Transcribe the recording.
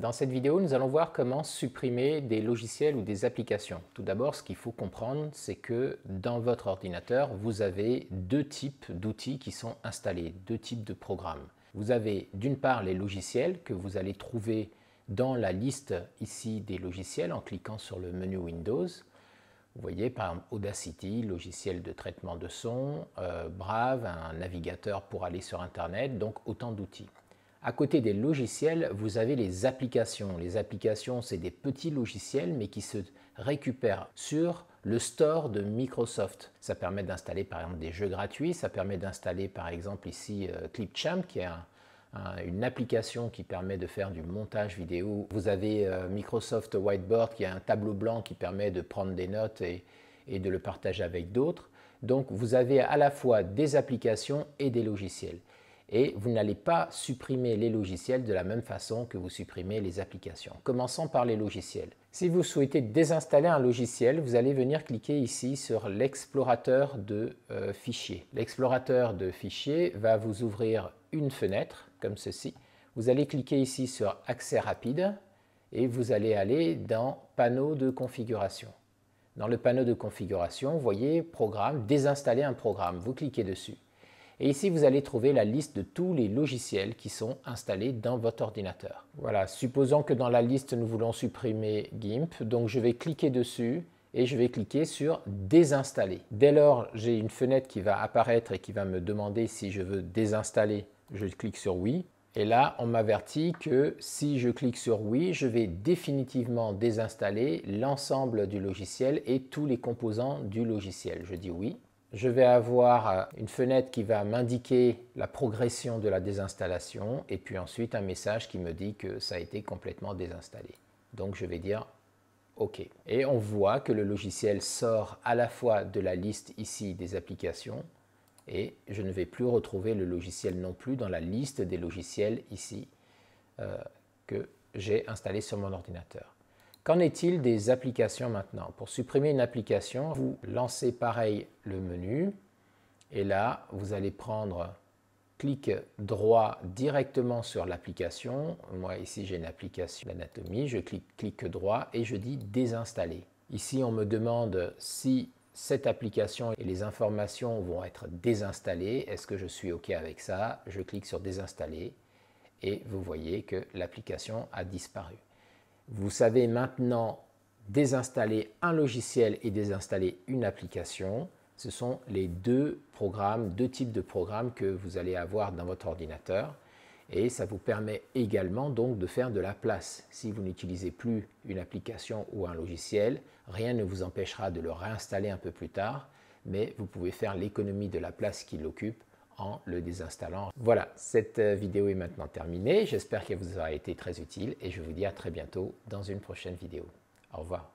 Dans cette vidéo, nous allons voir comment supprimer des logiciels ou des applications. Tout d'abord, ce qu'il faut comprendre, c'est que dans votre ordinateur, vous avez deux types d'outils qui sont installés, deux types de programmes. Vous avez d'une part les logiciels que vous allez trouver dans la liste ici des logiciels en cliquant sur le menu Windows. Vous voyez par exemple Audacity, logiciel de traitement de son, Brave, un navigateur pour aller sur Internet, donc autant d'outils. À côté des logiciels, vous avez les applications. Les applications, c'est des petits logiciels, mais qui se récupèrent sur le store de Microsoft. Ça permet d'installer par exemple des jeux gratuits, ça permet d'installer par exemple ici Clipchamp, qui est une application qui permet de faire du montage vidéo. Vous avez Microsoft Whiteboard, qui est un tableau blanc qui permet de prendre des notes et de le partager avec d'autres. Donc vous avez à la fois des applications et des logiciels. Et vous n'allez pas supprimer les logiciels de la même façon que vous supprimez les applications. Commençons par les logiciels. Si vous souhaitez désinstaller un logiciel, vous allez venir cliquer ici sur l'explorateur de fichiers. L'explorateur de fichiers va vous ouvrir une fenêtre comme ceci. Vous allez cliquer ici sur accès rapide et vous allez aller dans panneau de configuration. Dans le panneau de configuration, vous voyez programme, désinstaller un programme. Vous cliquez dessus. Et ici, vous allez trouver la liste de tous les logiciels qui sont installés dans votre ordinateur. Voilà, supposons que dans la liste, nous voulons supprimer GIMP. Donc, je vais cliquer dessus et je vais cliquer sur « Désinstaller ». Dès lors, j'ai une fenêtre qui va apparaître et qui va me demander si je veux désinstaller. Je clique sur « Oui ». Et là, on m'avertit que si je clique sur « Oui », je vais définitivement désinstaller l'ensemble du logiciel et tous les composants du logiciel. Je dis « Oui ». Je vais avoir une fenêtre qui va m'indiquer la progression de la désinstallation et puis ensuite un message qui me dit que ça a été complètement désinstallé. Donc je vais dire OK. Et on voit que le logiciel sort à la fois de la liste ici des applications et je ne vais plus retrouver le logiciel non plus dans la liste des logiciels ici que j'ai installé sur mon ordinateur. Qu'en est-il des applications maintenant? Pour supprimer une application, vous lancez pareil le menu et là, vous allez prendre clic droit directement sur l'application. Moi ici, j'ai une application d'anatomie, je clique droit et je dis désinstaller. Ici, on me demande si cette application et les informations vont être désinstallées. Est-ce que je suis OK avec ça? Je clique sur désinstaller et vous voyez que l'application a disparu. Vous savez maintenant désinstaller un logiciel et désinstaller une application. Ce sont les deux types de programmes que vous allez avoir dans votre ordinateur. Et ça vous permet également donc de faire de la place. Si vous n'utilisez plus une application ou un logiciel, rien ne vous empêchera de le réinstaller un peu plus tard, mais vous pouvez faire l'économie de la place qu'il occupe en le désinstallant. Voilà, cette vidéo est maintenant terminée. J'espère qu'elle vous aura été très utile et je vous dis à très bientôt dans une prochaine vidéo. Au revoir.